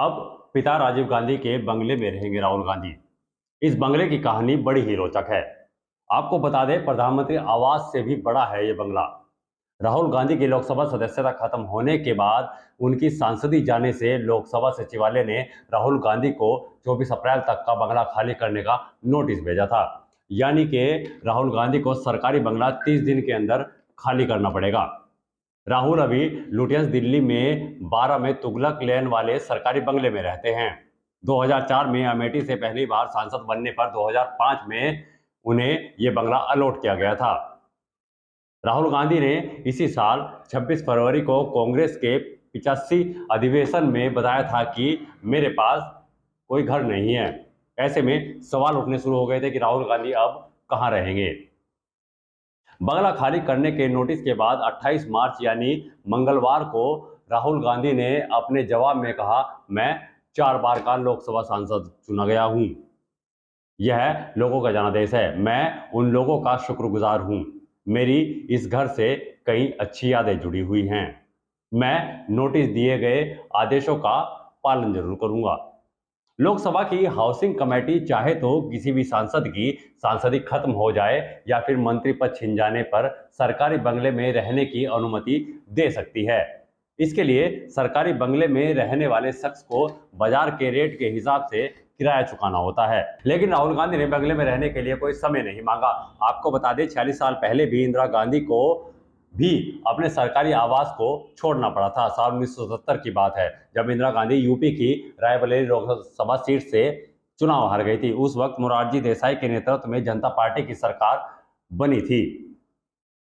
अब पिता राजीव गांधी के बंगले में रहेंगे राहुल गांधी। इस बंगले की कहानी बड़ी ही रोचक है। आपको बता दें, प्रधानमंत्री आवास से भी बड़ा है ये बंगला। राहुल गांधी की लोकसभा सदस्यता खत्म होने के बाद उनकी सांसदी जाने से लोकसभा सचिवालय ने राहुल गांधी को 24 अप्रैल तक का बंगला खाली करने का नोटिस भेजा था। यानी कि राहुल गांधी को सरकारी बंगला 30 दिन के अंदर खाली करना पड़ेगा। राहुल अभी लुटियंस दिल्ली में 12 में तुगलक लेन वाले सरकारी बंगले में रहते हैं। 2004 में अमेठी से पहली बार सांसद बनने पर 2005 में उन्हें यह बंगला अलॉट किया गया था। राहुल गांधी ने इसी साल 26 फरवरी को कांग्रेस के 85 अधिवेशन में बताया था कि मेरे पास कोई घर नहीं है। ऐसे में सवाल उठने शुरू हो गए थे कि राहुल गांधी अब कहां रहेंगे। बंगला खाली करने के नोटिस के बाद 28 मार्च यानी मंगलवार को राहुल गांधी ने अपने जवाब में कहा, मैं 4 बार का लोकसभा सांसद चुना गया हूं। यह लोगों का जनादेश है। मैं उन लोगों का शुक्रगुजार हूं। मेरी इस घर से कई अच्छी यादें जुड़ी हुई हैं। मैं नोटिस दिए गए आदेशों का पालन जरूर करूंगा। लोकसभा की हाउसिंग कमेटी चाहे तो किसी भी सांसद की सांसदी खत्म हो जाए या फिर मंत्री पद छिन जाने पर सरकारी बंगले में रहने की अनुमति दे सकती है। इसके लिए सरकारी बंगले में रहने वाले शख्स को बाजार के रेट के हिसाब से किराया चुकाना होता है। लेकिन राहुल गांधी ने बंगले में रहने के लिए कोई समय नहीं मांगा। आपको बता दें, 46 साल पहले भी इंदिरा गांधी को भी अपने सरकारी आवास को छोड़ना पड़ा था। साल 1970 की बात है, जब इंदिरा गांधी यूपी की रायबरेली लोकसभा सीट से चुनाव हार गई थी। उस वक्त मोरारजी देसाई के नेतृत्व में जनता पार्टी की सरकार बनी थी।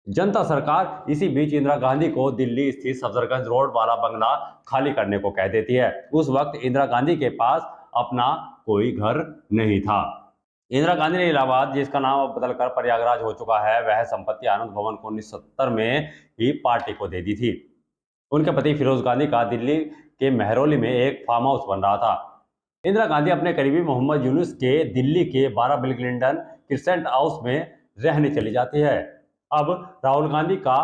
जनता सरकार इसी बीच इंदिरा गांधी को दिल्ली स्थित सफदरगंज रोड वाला बंगला खाली करने को कह देती है। उस वक्त इंदिरा गांधी के पास अपना कोई घर नहीं था। इंदिरा गांधी ने इलाहाबाद, जिसका नाम अब बदलकर प्रयागराज हो चुका है, वह संपत्ति आनंद भवन को 1970 में ही पार्टी को दे दी थी। उनके पति फिरोज गांधी का दिल्ली के महरौली में एक फार्म हाउस बन रहा था। इंदिरा गांधी अपने करीबी मोहम्मद यूनुस के दिल्ली के 12 बिल क्लिंटन क्रिसेंट हाउस में रहने चली जाती है। अब राहुल गांधी का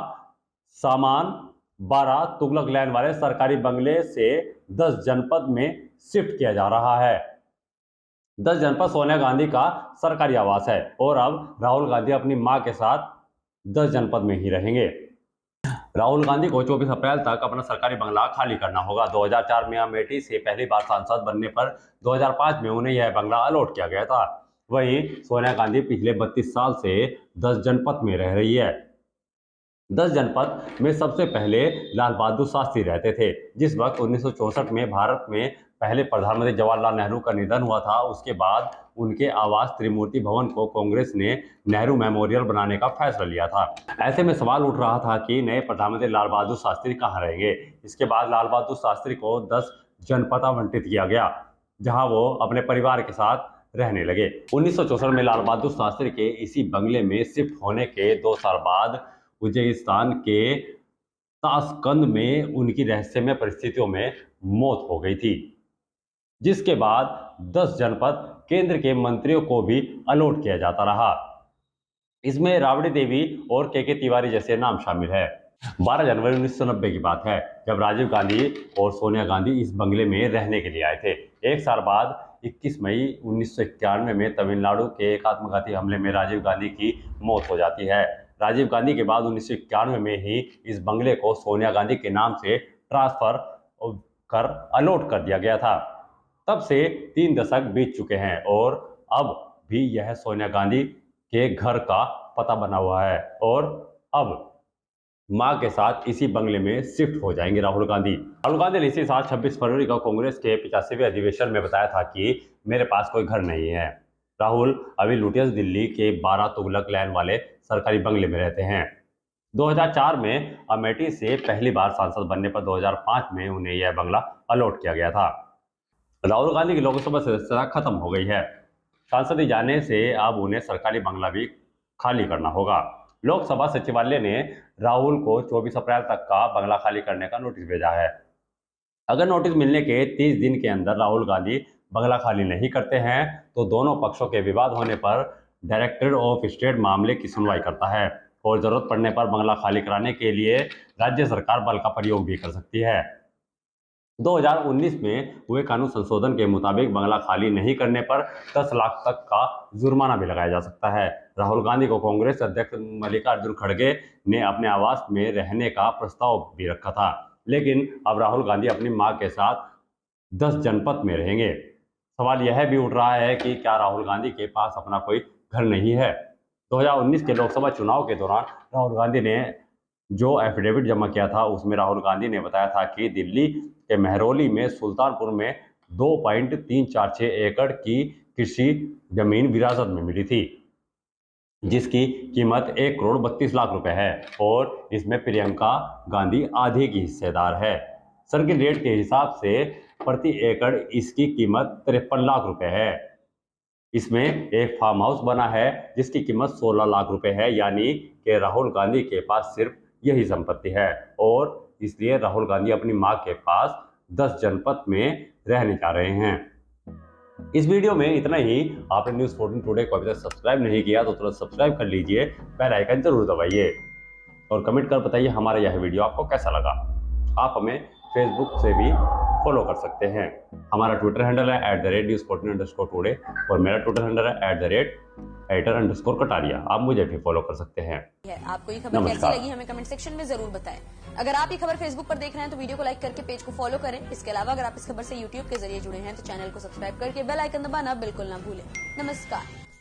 सामान 12 तुगलक लैन वाले सरकारी बंगले से 10 जनपद में शिफ्ट किया जा रहा है। 10 जनपद सोनिया गांधी का सरकारी आवास है और अब राहुल गांधी अपनी मां के साथ 10 जनपद में ही रहेंगे। राहुल गांधी को 24 अप्रैल तक अपना सरकारी बंगला खाली करना होगा। 2004 में अमेठी से पहली बार सांसद बनने पर 2005 में उन्हें यह बंगला अलॉट किया गया था। वहीं सोनिया गांधी पिछले 32 साल से 10 जनपद में रह रही है। 10 जनपद में सबसे पहले लाल बहादुर शास्त्री रहते थे। जिस वक्त 1964 में भारत में पहले प्रधानमंत्री जवाहरलाल नेहरू का निधन हुआ था, उसके बाद उनके आवास त्रिमूर्ति भवन को कांग्रेस ने नेहरू मेमोरियल बनाने का फैसला लिया था। ऐसे में सवाल उठ रहा था कि नए प्रधानमंत्री लाल बहादुर शास्त्री कहाँ रहेंगे। इसके बाद लाल बहादुर शास्त्री को 10 जनपद आवंटित किया गया, जहां वो अपने परिवार के साथ रहने लगे। 1964 में लाल बहादुर शास्त्री के इसी बंगले में शिफ्ट होने के 2 साल बाद उज्बेकिस्तान के ताशकंद में उनकी रहस्यमय परिस्थितियों में मौत हो गई थी, जिसके बाद 10 जनपद केंद्र के मंत्रियों को भी अलॉट किया जाता रहा। इसमें राबड़ी देवी और के तिवारी जैसे नाम शामिल है। 12 जनवरी 1990 की बात है, जब राजीव गांधी और सोनिया गांधी इस बंगले में रहने के लिए आए थे। एक साल बाद 21 मई 1991 में तमिलनाडु के एक आत्मघाती हमले में राजीव गांधी की मौत हो जाती है। राजीव गांधी के बाद 1991 में ही इस बंगले को सोनिया गांधी के नाम से ट्रांसफर कर अलॉट कर दिया गया था। तब से 3 दशक बीत चुके हैं और अब भी यह सोनिया गांधी के घर का पता बना हुआ है और अब मां के साथ इसी बंगले में शिफ्ट हो जाएंगे राहुल गांधी। राहुल गांधी ने इसी साल 26 फरवरी को कांग्रेस के 85वें अधिवेशन में बताया था कि मेरे पास कोई घर नहीं है। राहुल अभी लुटियंस दिल्ली के 12 तुगलक लैन वाले सरकारी बंगले में रहते हैं। 2004 में अमेठी से पहली बार सांसद बनने पर 2005 में उन्हें यह बंगला अलॉट किया गया था। राहुल गांधी की लोकसभा सदस्यता खत्म हो गई है। सांसद जाने से अब उन्हें सरकारी बंगला भी खाली करना होगा। लोकसभा सचिवालय ने राहुल को 24 अप्रैल तक का बंगला खाली करने का नोटिस भेजा है। अगर नोटिस मिलने के 30 दिन के अंदर राहुल गांधी बंगला खाली नहीं करते हैं तो दोनों पक्षों के विवाद होने पर डायरेक्टरेट ऑफ स्टेट मामले की सुनवाई करता है और जरूरत पड़ने पर बंगला खाली कराने के लिए राज्य सरकार बल का प्रयोग भी कर सकती है। 2019 में हुए कानून संशोधन के मुताबिक बंगला खाली नहीं करने पर 10 लाख तक का जुर्माना भी लगाया जा सकता है। राहुल गांधी को कांग्रेस अध्यक्ष मल्लिकार्जुन खड़गे ने अपने आवास में रहने का प्रस्ताव भी रखा था, लेकिन अब राहुल गांधी अपनी मां के साथ 10 जनपद में रहेंगे। सवाल यह भी उठ रहा है कि क्या राहुल गांधी के पास अपना कोई घर नहीं है। 2019 के लोकसभा चुनाव के दौरान राहुल गांधी ने जो एफिडेविट जमा किया था, उसमें राहुल गांधी ने बताया था कि दिल्ली के महरौली में सुल्तानपुर में 2.346 एकड़ की कृषि जमीन विरासत में मिली थी, जिसकी कीमत 1,32,00,000 रुपए है और इसमें प्रियंका गांधी आधी की हिस्सेदार है। सर्किल रेट के हिसाब से प्रति एकड़ इसकी कीमत 53 लाख रुपए है। इसमें एक फार्म हाउस बना है जिसकी कीमत 16 लाख रुपए है, यानी कि राहुल गांधी के पास सिर्फ यही संपत्ति है और इसलिए राहुल गांधी अपनी मां के पास 10 जनपद में रहने जा रहे हैं। इस वीडियो में इतना ही। आपने न्यूज़ 14 टुडे को अभी तक सब्सक्राइब नहीं किया तो तुरंत सब्सक्राइब कर लीजिए, बेल आइकन जरूर दबाइए और कमेंट कर बताइए हमारा यह वीडियो आपको कैसा लगा। आप हमें फेसबुक से भी फॉलो कर सकते हैं। हमारा ट्विटर हैंडल है @news14_today और मेरा ट्विटर हैंडल है @editor_कटारिया। आप मुझे भी फॉलो कर सकते हैं। आपको ये खबर कैसी लगी हमें कमेंट सेक्शन में जरूर बताएं। अगर आप ये खबर फेसबुक पर देख रहे हैं तो वीडियो को लाइक करके पेज को फॉलो करें। इसके अलावा अगर आप इस खबर से यूट्यूब के जरिए जुड़े हैं तो चैनल को सब्सक्राइब करके बेल आइकन दबाना बिल्कुल ना भूलें। नमस्कार।